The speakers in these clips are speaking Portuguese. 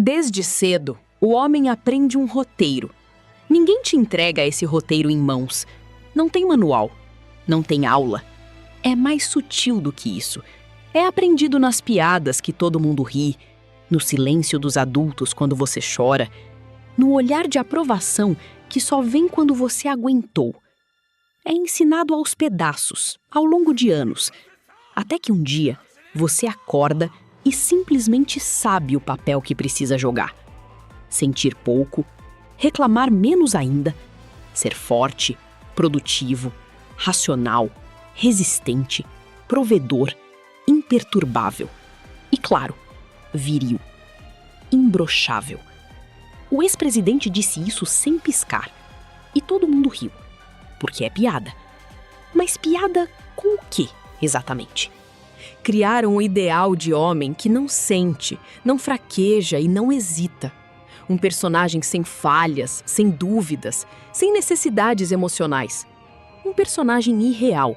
Desde cedo, o homem aprende um roteiro. Ninguém te entrega esse roteiro em mãos. Não tem manual, não tem aula. É mais sutil do que isso. É aprendido nas piadas que todo mundo ri, no silêncio dos adultos quando você chora, no olhar de aprovação que só vem quando você aguentou. É ensinado aos pedaços, ao longo de anos, até que um dia você acorda e simplesmente sabe o papel que precisa jogar. Sentir pouco, reclamar menos ainda, ser forte, produtivo, racional, resistente, provedor, imperturbável e, claro, viril, imbrochável. O ex-presidente disse isso sem piscar e todo mundo riu, porque é piada. Mas piada com o quê, exatamente? Criaram um ideal de homem que não sente, não fraqueja e não hesita. Um personagem sem falhas, sem dúvidas, sem necessidades emocionais. Um personagem irreal.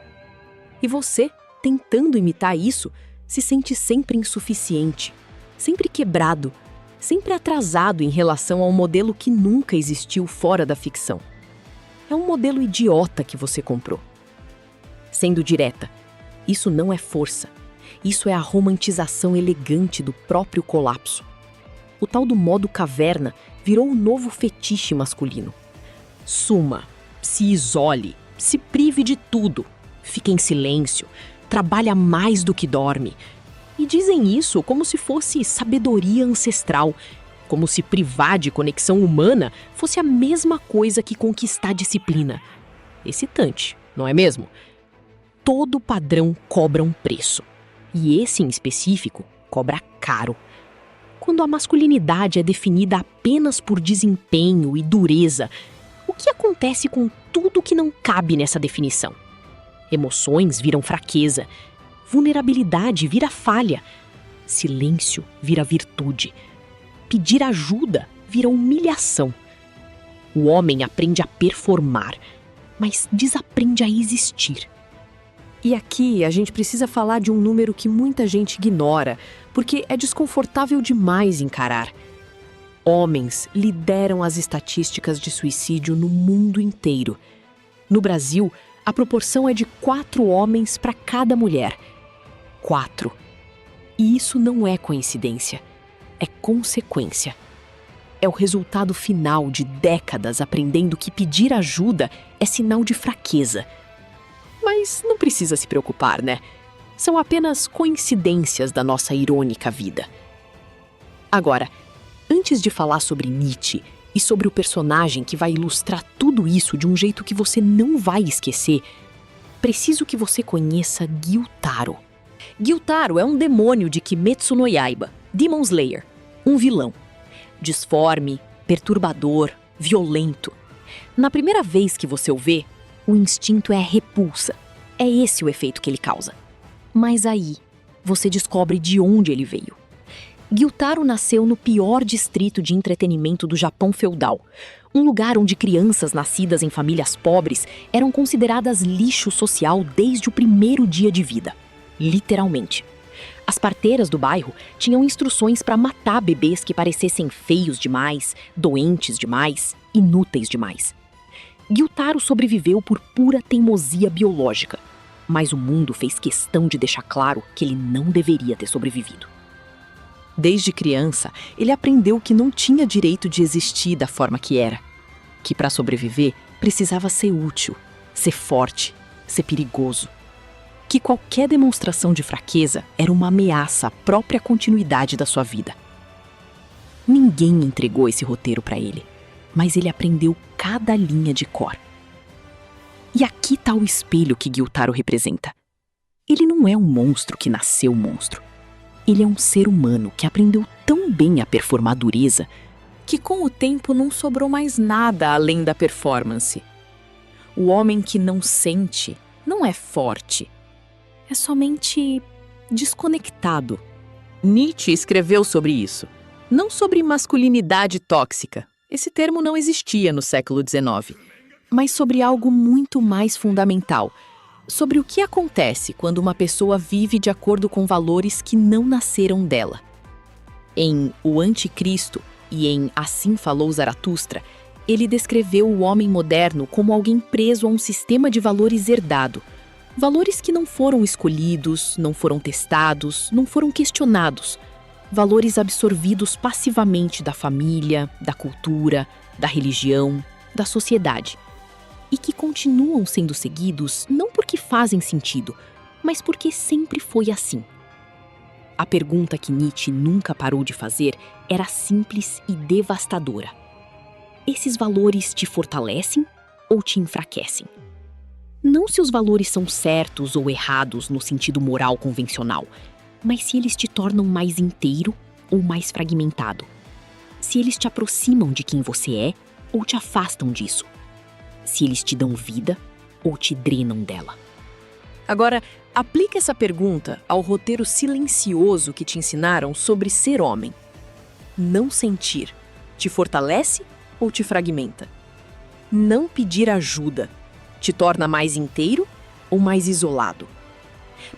E você, tentando imitar isso, se sente sempre insuficiente, sempre quebrado, sempre atrasado em relação a um modelo que nunca existiu fora da ficção. É um modelo idiota que você comprou. Sendo direta, isso não é força. Isso é a romantização elegante do próprio colapso. O tal do modo caverna virou um novo fetiche masculino. Suma, se isole, se prive de tudo, fica em silêncio, trabalha mais do que dorme. E dizem isso como se fosse sabedoria ancestral, como se privar de conexão humana fosse a mesma coisa que conquistar disciplina. Excitante, não é mesmo? Todo padrão cobra um preço. E esse, em específico, cobra caro. Quando a masculinidade é definida apenas por desempenho e dureza, o que acontece com tudo que não cabe nessa definição? Emoções viram fraqueza, vulnerabilidade vira falha, silêncio vira virtude, pedir ajuda vira humilhação. O homem aprende a performar, mas desaprende a existir. E aqui a gente precisa falar de um número que muita gente ignora, porque é desconfortável demais encarar. Homens lideram as estatísticas de suicídio no mundo inteiro. No Brasil, a proporção é de 4 homens para cada mulher. 4. E isso não é coincidência, é consequência. É o resultado final de décadas aprendendo que pedir ajuda é sinal de fraqueza. Mas não precisa se preocupar, né? São apenas coincidências da nossa irônica vida. Agora, antes de falar sobre Nietzsche e sobre o personagem que vai ilustrar tudo isso de um jeito que você não vai esquecer, preciso que você conheça Gyutaro. Gyutaro é um demônio de Kimetsu no Yaiba, Demon Slayer, um vilão. Disforme, perturbador, violento. Na primeira vez que você o vê, o instinto é repulsa. É esse o efeito que ele causa. Mas aí, você descobre de onde ele veio. Gyutaro nasceu no pior distrito de entretenimento do Japão feudal. Um lugar onde crianças nascidas em famílias pobres eram consideradas lixo social desde o primeiro dia de vida. Literalmente. As parteiras do bairro tinham instruções para matar bebês que parecessem feios demais, doentes demais, inúteis demais. Gyutaro sobreviveu por pura teimosia biológica, mas o mundo fez questão de deixar claro que ele não deveria ter sobrevivido. Desde criança, ele aprendeu que não tinha direito de existir da forma que era, que para sobreviver precisava ser útil, ser forte, ser perigoso, que qualquer demonstração de fraqueza era uma ameaça à própria continuidade da sua vida. Ninguém entregou esse roteiro para ele, mas ele aprendeu cada linha de cor. E aqui está o espelho que Gyutaro representa. Ele não é um monstro que nasceu monstro. Ele é um ser humano que aprendeu tão bem a performar dureza que com o tempo não sobrou mais nada além da performance. O homem que não sente não é forte. É somente desconectado. Nietzsche escreveu sobre isso. Não sobre masculinidade tóxica. Esse termo não existia no século XIX. Mas sobre algo muito mais fundamental. Sobre o que acontece quando uma pessoa vive de acordo com valores que não nasceram dela. Em O Anticristo e em Assim Falou Zaratustra, ele descreveu o homem moderno como alguém preso a um sistema de valores herdado. Valores que não foram escolhidos, não foram testados, não foram questionados. Valores absorvidos passivamente da família, da cultura, da religião, da sociedade. E que continuam sendo seguidos não porque fazem sentido, mas porque sempre foi assim. A pergunta que Nietzsche nunca parou de fazer era simples e devastadora. Esses valores te fortalecem ou te enfraquecem? Não se os valores são certos ou errados no sentido moral convencional, mas se eles te tornam mais inteiro ou mais fragmentado. Se eles te aproximam de quem você é ou te afastam disso. Se eles te dão vida ou te drenam dela. Agora, aplique essa pergunta ao roteiro silencioso que te ensinaram sobre ser homem. Não sentir te fortalece ou te fragmenta? Não pedir ajuda te torna mais inteiro ou mais isolado?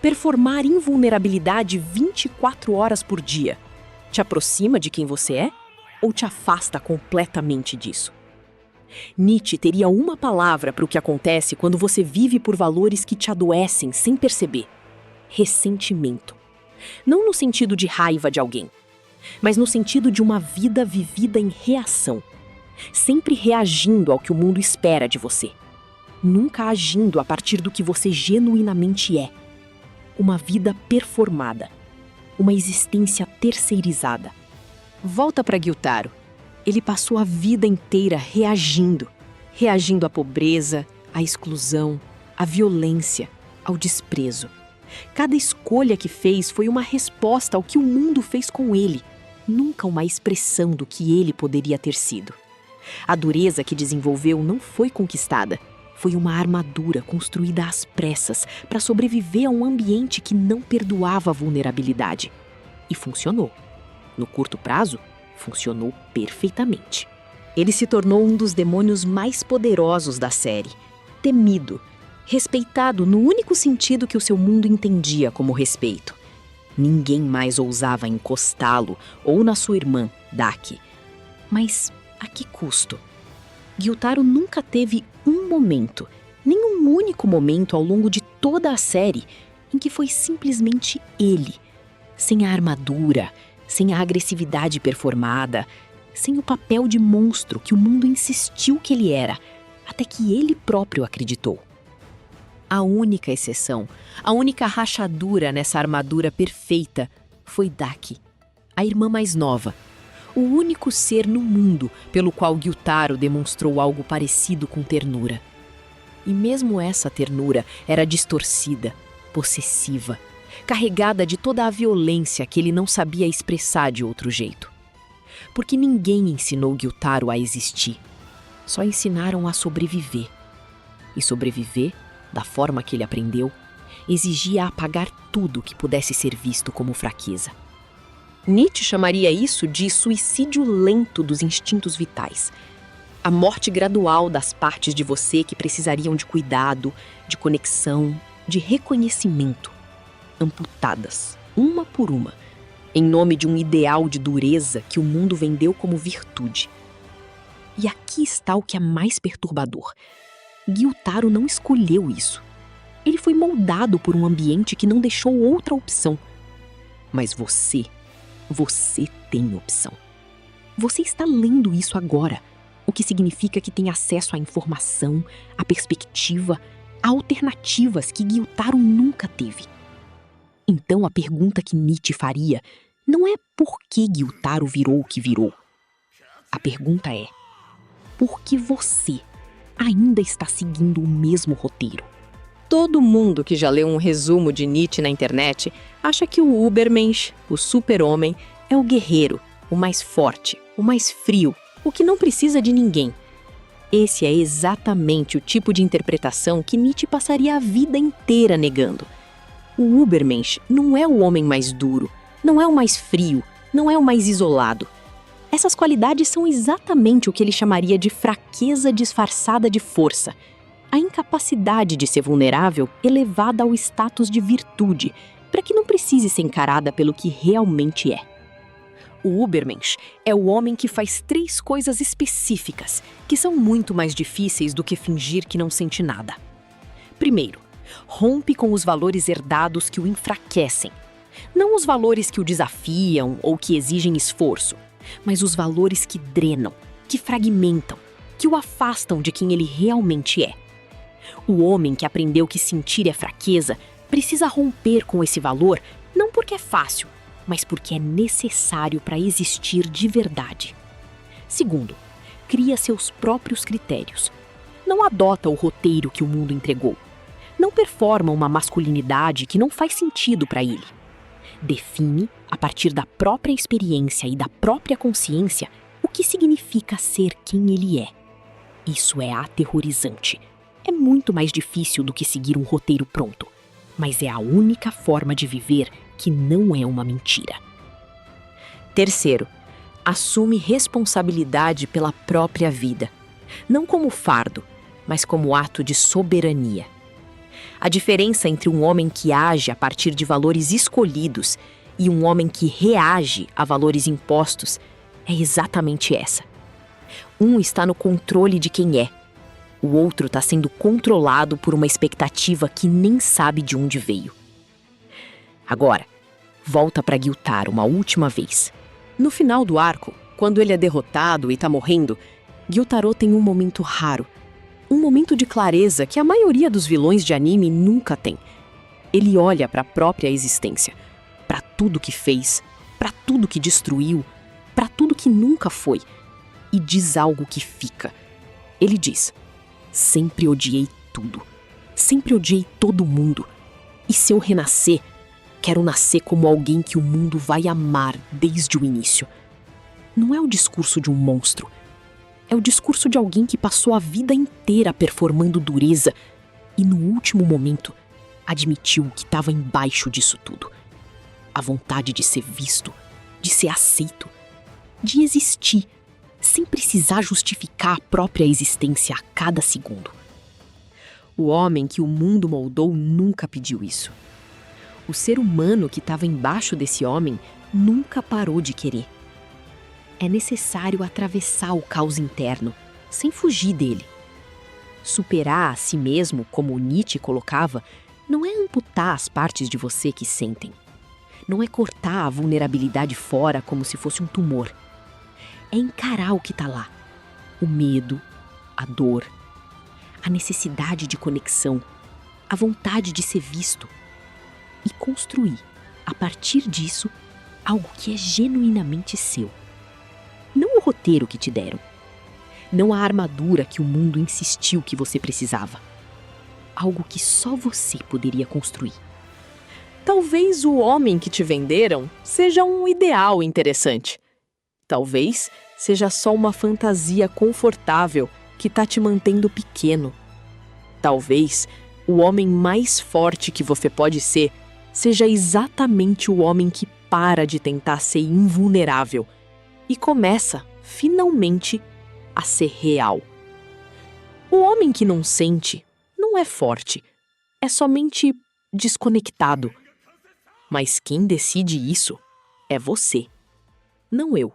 Performar invulnerabilidade 24 horas por dia te aproxima de quem você é ou te afasta completamente disso? Nietzsche teria uma palavra para o que acontece quando você vive por valores que te adoecem sem perceber: ressentimento. Não no sentido de raiva de alguém, mas no sentido de uma vida vivida em reação, sempre reagindo ao que o mundo espera de você, nunca agindo a partir do que você genuinamente é. Uma vida performada, uma existência terceirizada. Volta para Gyutaro. Ele passou a vida inteira reagindo à pobreza, à exclusão, à violência, ao desprezo. Cada escolha que fez foi uma resposta ao que o mundo fez com ele, nunca uma expressão do que ele poderia ter sido. A dureza que desenvolveu não foi conquistada, foi uma armadura construída às pressas para sobreviver a um ambiente que não perdoava a vulnerabilidade. E funcionou. No curto prazo, funcionou perfeitamente. Ele se tornou um dos demônios mais poderosos da série, temido, respeitado no único sentido que o seu mundo entendia como respeito. Ninguém mais ousava encostá-lo ou na sua irmã, Daki. Mas a que custo? Gyutaro nunca teve um momento, nem um único momento ao longo de toda a série, em que foi simplesmente ele, sem a armadura, sem a agressividade performada, sem o papel de monstro que o mundo insistiu que ele era, até que ele próprio acreditou. A única exceção, a única rachadura nessa armadura perfeita foi Daki, a irmã mais nova, o único ser no mundo pelo qual Gyutaro demonstrou algo parecido com ternura. E mesmo essa ternura era distorcida, possessiva, carregada de toda a violência que ele não sabia expressar de outro jeito. Porque ninguém ensinou Gyutaro a existir, só ensinaram a sobreviver. E sobreviver, da forma que ele aprendeu, exigia apagar tudo que pudesse ser visto como fraqueza. Nietzsche chamaria isso de suicídio lento dos instintos vitais. A morte gradual das partes de você que precisariam de cuidado, de conexão, de reconhecimento. Amputadas, uma por uma, em nome de um ideal de dureza que o mundo vendeu como virtude. E aqui está o que é mais perturbador. Gyutaro não escolheu isso. Ele foi moldado por um ambiente que não deixou outra opção. Mas você tem opção. Você está lendo isso agora, o que significa que tem acesso à informação, à perspectiva, a alternativas que Gyutaro nunca teve. Então a pergunta que Nietzsche faria não é por que Gyutaro virou o que virou. A pergunta é: por que você ainda está seguindo o mesmo roteiro? Todo mundo que já leu um resumo de Nietzsche na internet acha que o Ubermensch, o super-homem, é o guerreiro, o mais forte, o mais frio, o que não precisa de ninguém. Esse é exatamente o tipo de interpretação que Nietzsche passaria a vida inteira negando. O Ubermensch não é o homem mais duro, não é o mais frio, não é o mais isolado. Essas qualidades são exatamente o que ele chamaria de fraqueza disfarçada de força. A incapacidade de ser vulnerável elevada ao status de virtude, para que não precise ser encarada pelo que realmente é. O Ubermensch é o homem que faz 3 coisas específicas, que são muito mais difíceis do que fingir que não sente nada. Primeiro, rompe com os valores herdados que o enfraquecem. Não os valores que o desafiam ou que exigem esforço, mas os valores que drenam, que fragmentam, que o afastam de quem ele realmente é. O homem que aprendeu que sentir é fraqueza precisa romper com esse valor não porque é fácil, mas porque é necessário para existir de verdade. Segundo, cria seus próprios critérios. Não adota o roteiro que o mundo entregou. Não performa uma masculinidade que não faz sentido para ele. Define, a partir da própria experiência e da própria consciência, o que significa ser quem ele é. Isso é aterrorizante. É muito mais difícil do que seguir um roteiro pronto, mas é a única forma de viver que não é uma mentira. Terceiro, assume responsabilidade pela própria vida, não como fardo, mas como ato de soberania. A diferença entre um homem que age a partir de valores escolhidos e um homem que reage a valores impostos é exatamente essa. Um está no controle de quem é. O outro está sendo controlado por uma expectativa que nem sabe de onde veio. Agora, volta para Gyutaro uma última vez. No final do arco, quando ele é derrotado e está morrendo, Gyutaro tem um momento raro. Um momento de clareza que a maioria dos vilões de anime nunca tem. Ele olha para a própria existência, para tudo que fez, para tudo que destruiu, para tudo que nunca foi, e diz algo que fica. Ele diz: sempre odiei tudo. Sempre odiei todo mundo. E se eu renascer, quero nascer como alguém que o mundo vai amar desde o início. Não é o discurso de um monstro. É o discurso de alguém que passou a vida inteira performando dureza e, no último momento, admitiu que estava embaixo disso tudo. A vontade de ser visto, de ser aceito, de existir, sem precisar justificar a própria existência a cada segundo. O homem que o mundo moldou nunca pediu isso. O ser humano que estava embaixo desse homem nunca parou de querer. É necessário atravessar o caos interno, sem fugir dele. Superar a si mesmo, como Nietzsche colocava, não é amputar as partes de você que sentem. Não é cortar a vulnerabilidade fora como se fosse um tumor. É encarar o que está lá. O medo, a dor, a necessidade de conexão, a vontade de ser visto. E construir, a partir disso, algo que é genuinamente seu. Não o roteiro que te deram. Não a armadura que o mundo insistiu que você precisava. Algo que só você poderia construir. Talvez o homem que te venderam seja um ideal interessante. Talvez seja só uma fantasia confortável que tá te mantendo pequeno. Talvez o homem mais forte que você pode ser seja exatamente o homem que para de tentar ser invulnerável e começa, finalmente, a ser real. O homem que não sente não é forte, é somente desconectado. Mas quem decide isso é você, não eu.